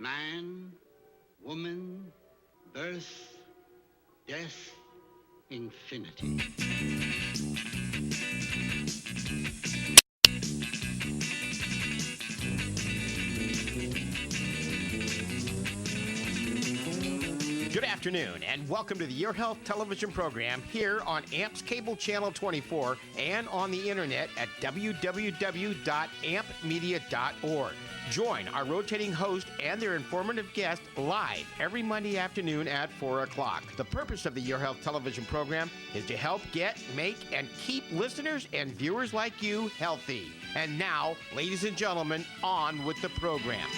Man, woman, birth, death, infinity. Good afternoon, and welcome to the Your Health television program here on AMP's Cable Channel 24 and on the internet at www.ampmedia.org. Join our rotating host and their informative guest live every Monday afternoon at 4 o'clock. The purpose of the Your Health television program is to help get, make, and keep listeners and viewers like you healthy. And now, ladies and gentlemen, on with the program.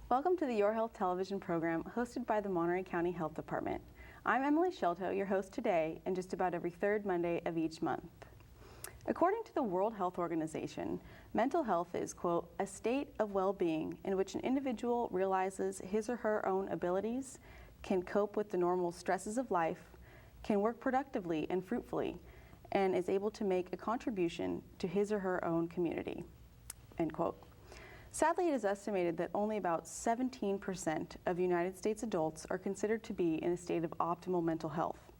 Welcome to the Your Health television program hosted by the Monterey County Health Department. I'm Emily Sciolto, your host today, and just about every third Monday of each month. According to the World Health Organization, mental health is, quote, a state of well-being in which an individual realizes his or her own abilities, can cope with the normal stresses of life, can work productively and fruitfully, and is able to make a contribution to his or her own community, end quote. Sadly, it is estimated that only about 17% of United States adults are considered to be in a state of optimal mental health.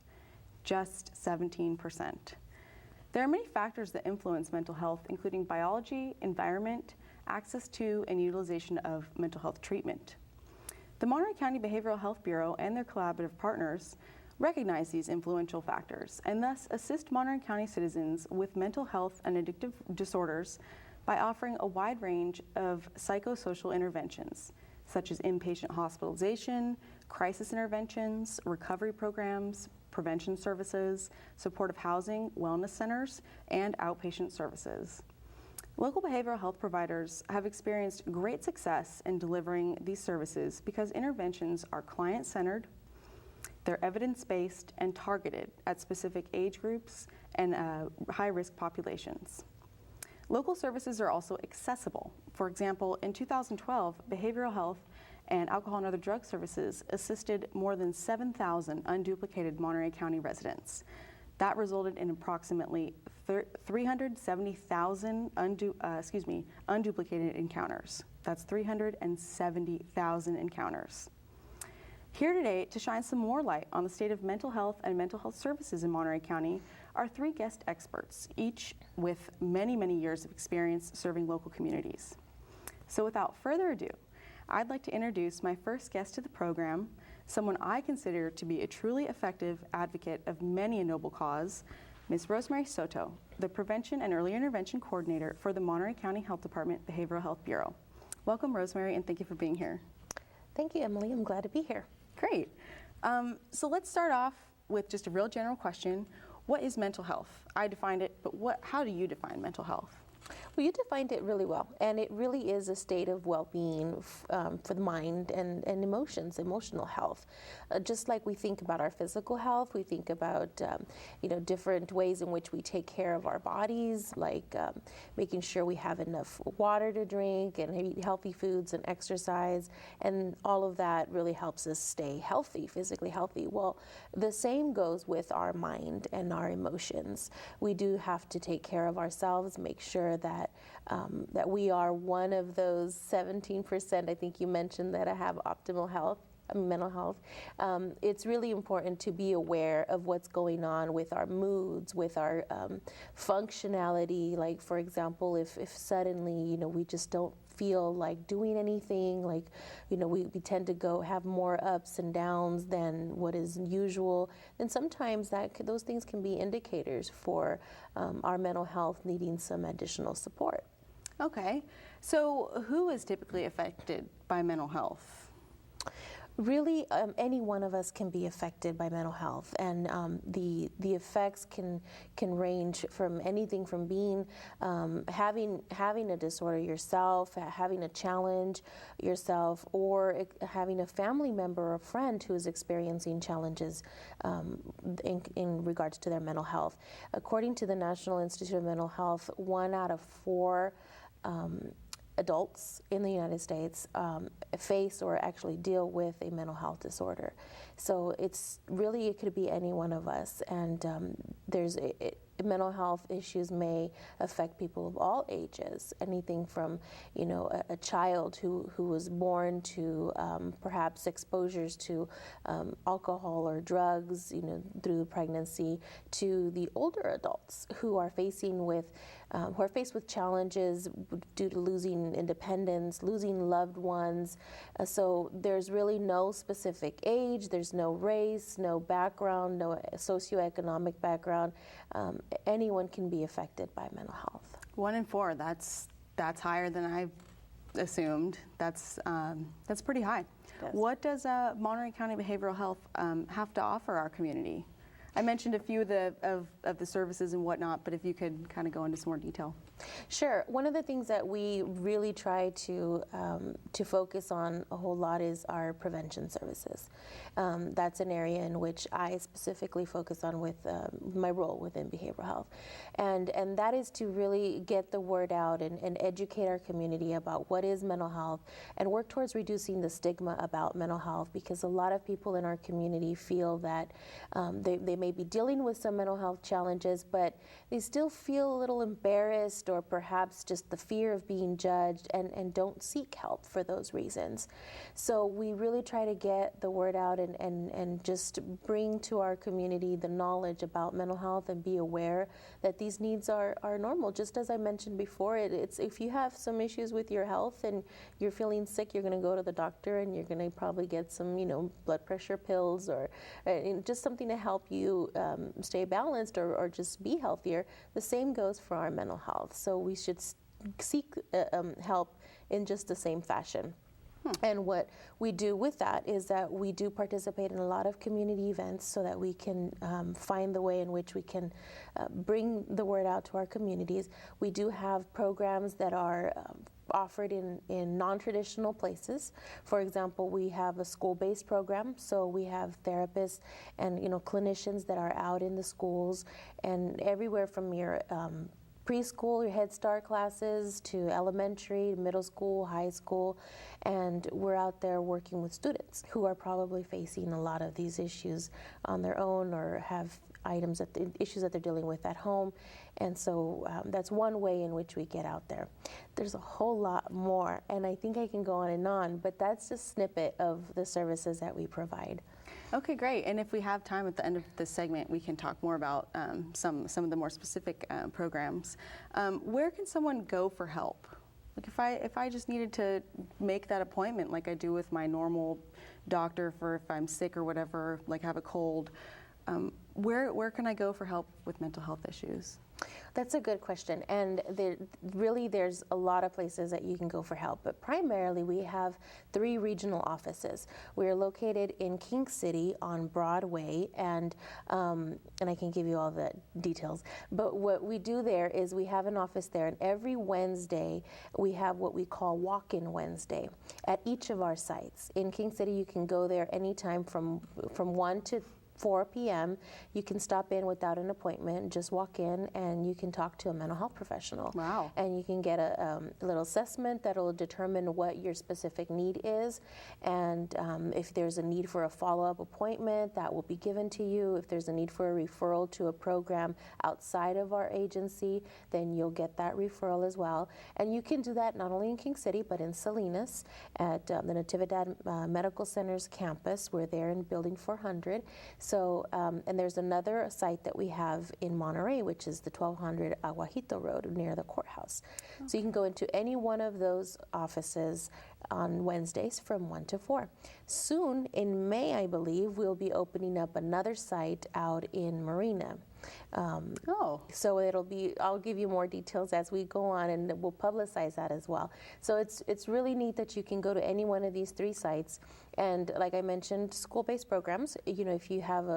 Just 17%. There are many factors that influence mental health, including biology, environment, access to and utilization of mental health treatment. The Monterey County Behavioral Health Bureau and their collaborative partners recognize these influential factors and thus assist Monterey County citizens with mental health and addictive disorders by offering a wide range of psychosocial interventions, such as inpatient hospitalization, crisis interventions, recovery programs, prevention services, supportive housing, wellness centers, and outpatient services. Local behavioral health providers have experienced great success in delivering these services because interventions are client-centered, they're evidence-based, and targeted at specific age groups and high-risk populations. Local services are also accessible. For example, in 2012, behavioral health and alcohol and other drug services assisted more than 7,000 unduplicated Monterey County residents. That resulted in approximately 370,000 unduplicated encounters. That's 370,000 encounters. Here today to shine some more light on the state of mental health and mental health services in Monterey County are three guest experts, each with many, many years of experience serving local communities. So without further ado, I'd like to introduce my first guest to the program, someone I consider to be a truly effective advocate of many a noble cause, Ms. Rosemary Soto, the Prevention and Early Intervention Coordinator for the Monterey County Health Department Behavioral Health Bureau. Welcome, Rosemary, and thank you for being here. Thank you, Emily. I'm glad to be here. Great. So let's start off with just a real general question. What is mental health? I defined it, but how do you define mental health? Well, you defined it really well, and it really is a state of well-being for the mind and emotions, emotional health. Just like we think about our physical health, we think about different ways in which we take care of our bodies, like making sure we have enough water to drink and eat healthy foods and exercise, and all of that really helps us stay healthy, physically healthy. Well, the same goes with our mind and our emotions. We do have to take care of ourselves, make sure that we are one of those 17%, I think you mentioned, that have optimal health, mental health. It's really important to be aware of what's going on with our moods, with our functionality. Like, for example, if suddenly, we just don't feel like doing anything, like, we tend to have more ups and downs than what is usual, then sometimes those things can be indicators for our mental health needing some additional support. Okay, so who is typically affected by mental health? Really, any one of us can be affected by mental health, and the effects can range from anything from being having a disorder yourself, having a challenge yourself, or having a family member or friend who is experiencing challenges in regards to their mental health. According to the National Institute of Mental Health, 1 out of 4 adults in the United States face or actually deal with a mental health disorder. So it could be any one of us, and mental health issues may affect people of all ages, anything from, a child who was born to perhaps exposures to alcohol or drugs, through the pregnancy, to the older adults who are faced with challenges due to losing independence, losing loved ones. So there's really no specific age, there's no race, no background, no socioeconomic background. Anyone can be affected by mental health. 1 in 4, that's higher than I assumed. That's pretty high. Yes. What does Monterey County Behavioral Health have to offer our community? I mentioned a few of the services and whatnot, but if you could kind of go into some more detail. Sure. One of the things that we really try to focus on a whole lot is our prevention services. That's an area in which I specifically focus on with my role within behavioral health. And that is to really get the word out and educate our community about what is mental health and work towards reducing the stigma about mental health, because a lot of people in our community feel that they may be dealing with some mental health challenges, but they still feel a little embarrassed or perhaps just the fear of being judged and don't seek help for those reasons. So we really try to get the word out and just bring to our community the knowledge about mental health and be aware that these needs are normal. Just as I mentioned before, it's if you have some issues with your health and you're feeling sick, you're going to go to the doctor and you're going to probably get some blood pressure pills or just something to help you stay balanced or just be healthier. The same goes for our mental health. So we should seek help in just the same fashion. And what we do with that is that we do participate in a lot of community events so that we can find the way in which we can bring the word out to our communities. We do have programs that are offered in non-traditional places. For example, we have a school-based program, so we have therapists and clinicians that are out in the schools and everywhere from your preschool, your Head Start classes, to elementary, middle school, high school, and we're out there working with students who are probably facing a lot of these issues on their own or have issues that they're dealing with at home. And so that's one way in which we get out there. There's a whole lot more, and I think I can go on, but that's just a snippet of the services that we provide. Okay, great. And if we have time at the end of this segment, we can talk more about some of the more specific programs. Where can someone go for help? Like if I just needed to make that appointment like I do with my normal doctor for if I'm sick or whatever, like have a cold, where can I go for help with mental health issues? That's a good question, and there's a lot of places that you can go for help, but primarily we have 3 regional offices. We are located in King City on Broadway, and I can give you all the details, but what we do there is we have an office there, and every Wednesday we have what we call Walk-In Wednesday at each of our sites. In King City, you can go there anytime from 1 to 4 p.m. You can stop in without an appointment, just walk in and you can talk to a mental health professional. Wow. And you can get a little assessment that will determine what your specific need is, and if there's a need for a follow-up appointment, that will be given to you. If there's a need for a referral to a program outside of our agency, then you'll get that referral as well. And you can do that not only in King City, but in Salinas at the Natividad Medical Center's campus. We're there in Building 400. So, and there's another site that we have in Monterey, which is the 1200 Aguajito Road near the courthouse. Okay. So you can go into any one of those offices on Wednesdays from 1 to 4. Soon, in May, I believe, we'll be opening up another site out in Marina. So I'll give you more details as we go on, and we'll publicize that as well. So it's really neat that you can go to any one of these 3 sites. And like I mentioned, school-based programs, if you have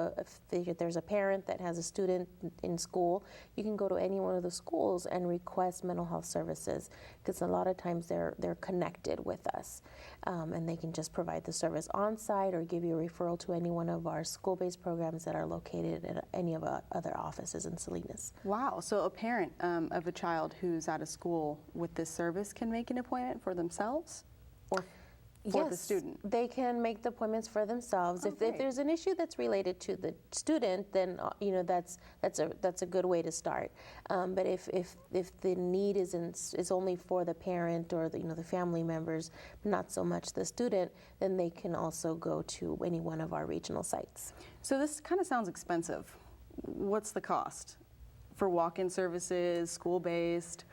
if there's a parent that has a student in school, you can go to any one of the schools and request mental health services, because a lot of times they're connected with us, and they can just provide the service on site or give you a referral to any one of our school-based programs that are located at any of our other offices in Salinas. Wow, so a parent of a child who's out of school with this service can make an appointment for themselves? Or for the student? They can make the appointments for themselves. If there's an issue that's related to the student, then that's a good way to start. But if the need is only for the parent or the family members, not so much the student, then they can also go to any one of our regional sites. So this kind of sounds expensive. What's the cost for walk-in services, school-based?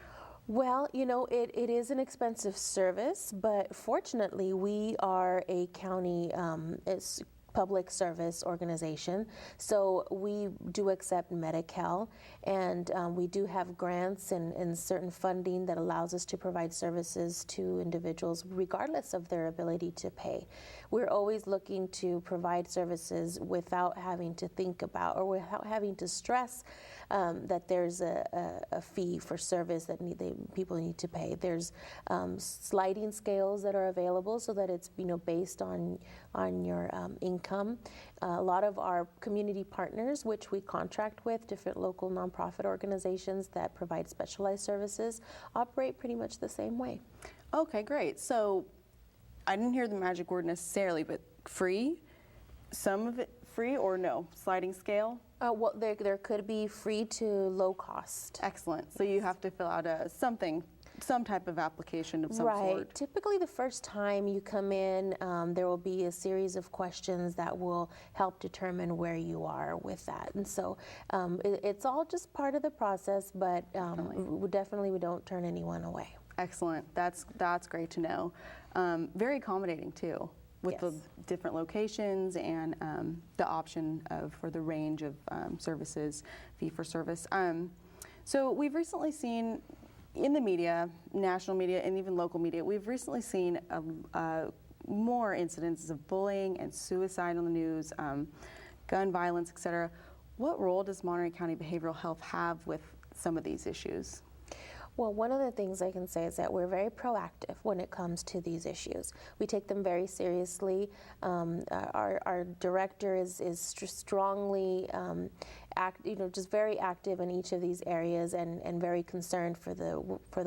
Well, it is an expensive service, but fortunately we are a county public service organization, so we do accept Medi-Cal, and we do have grants and certain funding that allows us to provide services to individuals regardless of their ability to pay. We're always looking to provide services without having to think about or without having to stress that there's a fee for service that people need to pay. There's sliding scales that are available so that it's based on your income. A lot of our community partners, which we contract with, different local nonprofit organizations that provide specialized services, operate pretty much the same way. Okay, great. So I didn't hear the magic word necessarily, but free? Some of it free or no? Sliding scale? Well, there could be free to low cost. Excellent. So you have to fill out some type of application of some right. sort. Typically the first time you come in, there will be a series of questions that will help determine where you are with that. And so it's all just part of the process, but we don't turn anyone away. Excellent. That's great to know. Very accommodating too, with the different locations and the option for the range of services, fee for service. So we've recently seen in the media, national media, and even local media, we've recently seen more incidences of bullying and suicide on the news, gun violence, etc. What role does Monterey County Behavioral Health have with some of these issues? Well, one of the things I can say is that we're very proactive when it comes to these issues. We take them very seriously. Our director is strongly just very active in each of these areas and very concerned for the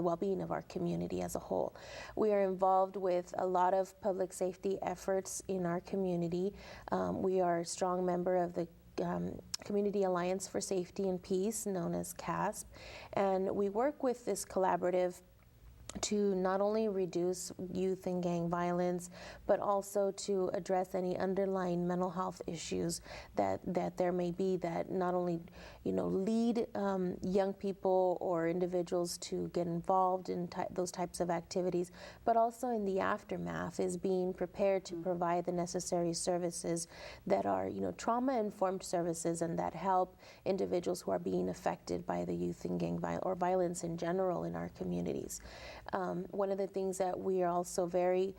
well-being of our community as a whole. We are involved with a lot of public safety efforts in our community. We are a strong member of the Community Alliance for Safety and Peace, known as CASP, and we work with this collaborative to not only reduce youth and gang violence, but also to address any underlying mental health issues that there may be that not only lead young people or individuals to get involved in those types of activities, but also in the aftermath is being prepared to provide the necessary services that are trauma-informed services and that help individuals who are being affected by the youth and gang violence or violence in general in our communities. One of the things that we are also very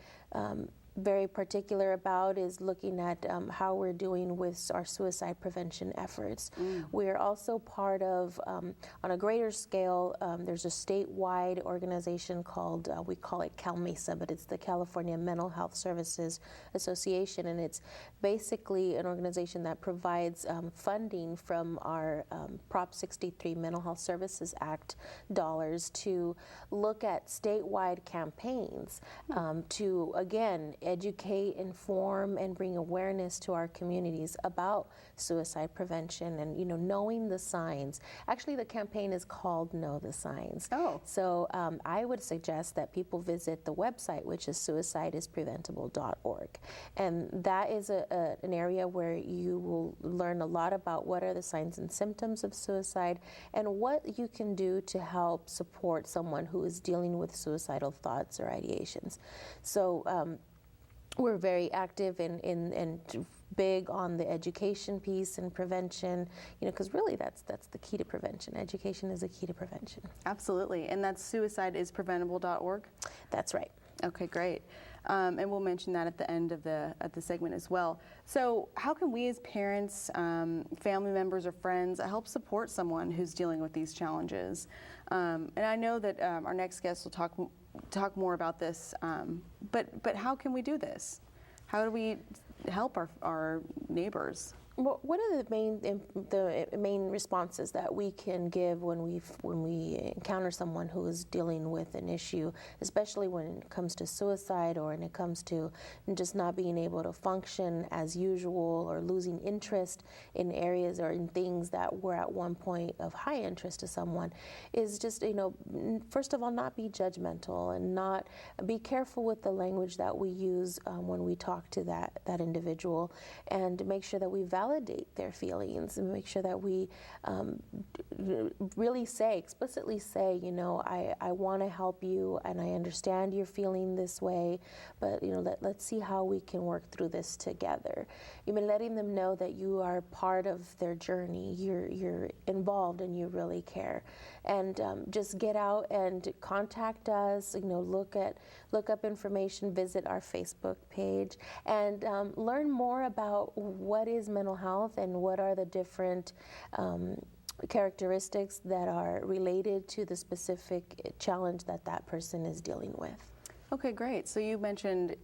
particular about is looking at how we're doing with our suicide prevention efforts. We're also part of, on a greater scale, there's a statewide organization called, we call it CalMesa, but it's the California Mental Health Services Association, and it's basically an organization that provides funding from our Prop 63 Mental Health Services Act dollars to look at statewide campaigns to, again, educate, inform, and bring awareness to our communities about suicide prevention and knowing the signs. Actually, the campaign is called Know the Signs. Oh. So I would suggest that people visit the website, which is suicideispreventable.org, and that is an area where you will learn a lot about what are the signs and symptoms of suicide and what you can do to help support someone who is dealing with suicidal thoughts or ideations. So we're very active and big on the education piece and prevention, because really that's the key to prevention. Education is a key to prevention. Absolutely, and that's suicideispreventable.org? That's right. Okay, great. And we'll mention that at the end of the segment as well. So how can we as parents, family members or friends help support someone who's dealing with these challenges? And I know that our next guest will talk more about this, but how can we do this? How do we help our neighbors? Well, one of the main responses that we can give when we encounter someone who is dealing with an issue, especially when it comes to suicide or when it comes to just not being able to function as usual or losing interest in areas or in things that were at one point of high interest to someone, is just, first of all, not be judgmental and not be careful with the language that we use when we talk to that individual, and make sure that we validate their feelings and make sure that we really explicitly say, I want to help you and I understand you're feeling this way, but let's see how we can work through this together. Letting them know that you are part of their journey, you're involved and you really care. And just get out and contact us, look up information, visit our Facebook page, and learn more about what is mental health and what are the different characteristics that are related to the specific challenge that person is dealing with. Okay, great. So you mentioned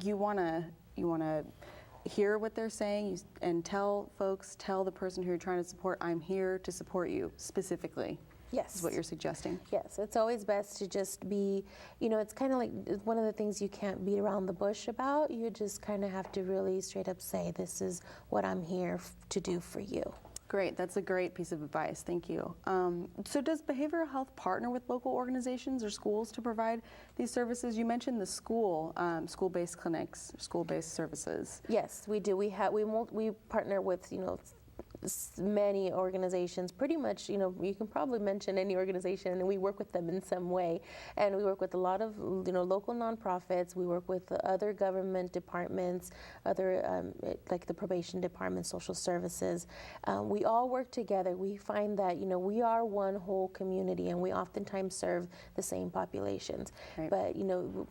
you want to hear what they're saying and tell the person who you're trying to support, I'm here to support you specifically. Yes. Is what you're suggesting. Yes, it's always best to just be, it's kind of like one of the things you can't beat around the bush about. You just kind of have to really straight up say, this is what I'm here to do for you. Great, that's a great piece of advice, thank you. So does behavioral health partner with local organizations or schools to provide these services? You mentioned the school-based clinics, school-based services. Yes, we do. We partner with, many organizations, pretty much, you can probably mention any organization, and we work with them in some way. And we work with a lot of, local nonprofits. We work with other government departments, other, like the probation department, social services. We all work together. We find that, we are one whole community, and we oftentimes serve the same populations. Right. But,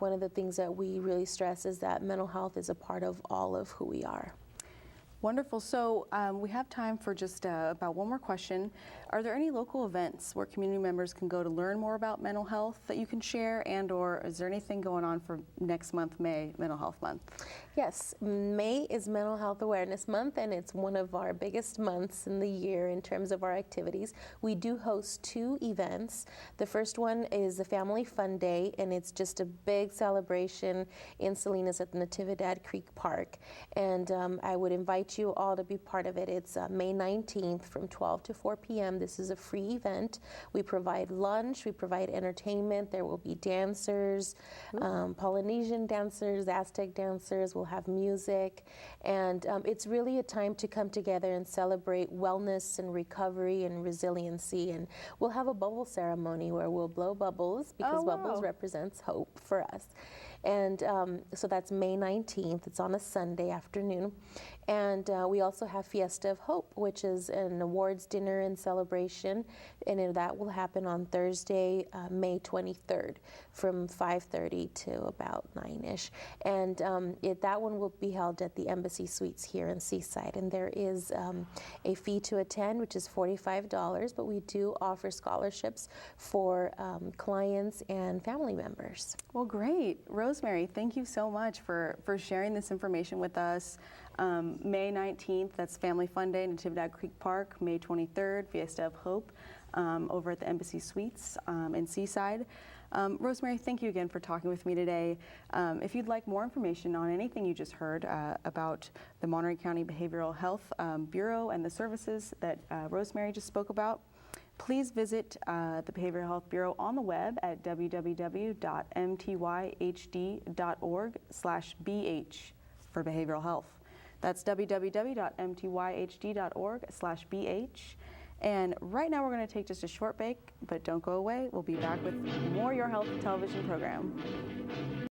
one of the things that we really stress is that mental health is a part of all of who we are. Wonderful. So we have time for just about one more question. Are there any local events where community members can go to learn more about mental health that you can share, and/or is there anything going on for next month, May, Mental Health Month? Yes, May is Mental Health Awareness Month, and it's one of our biggest months in the year in terms of our activities. We do host 2 events. The first one is the Family Fun Day, and it's just a big celebration in Salinas at the Natividad Creek Park. And I would invite you all to be part of it. It's May 19th from 12 to 4 p.m. This is a free event. We provide lunch, we provide entertainment. There will be dancers, Polynesian dancers, Aztec dancers. We'll have music, and it's really a time to come together and celebrate wellness and recovery and resiliency. And we'll have a bubble ceremony where we'll blow bubbles because bubbles represents hope for us. And so that's May 19th. It's on a Sunday afternoon. And we also have Fiesta of Hope, which is an awards dinner and celebration. And that will happen on Thursday, May 23rd from 5:30 to about 9-ish. And that one will be held at the Embassy Suites here in Seaside. And there is a fee to attend, which is $45, but we do offer scholarships for clients and family members. Well, great. Rosemary, thank you so much for sharing this information with us. May 19th, that's Family Fun Day, Natividad Creek Park. May 23rd, Fiesta of Hope over at the Embassy Suites in Seaside. Rosemary, thank you again for talking with me today. If you'd like more information on anything you just heard about the Monterey County Behavioral Health Bureau and the services that Rosemary just spoke about, please visit the Behavioral Health Bureau on the web at www.mtyhd.org/BH for behavioral health. That's www.mtyhd.org/BH. And right now we're going to take just a short break, but don't go away. We'll be back with more Your Health television program.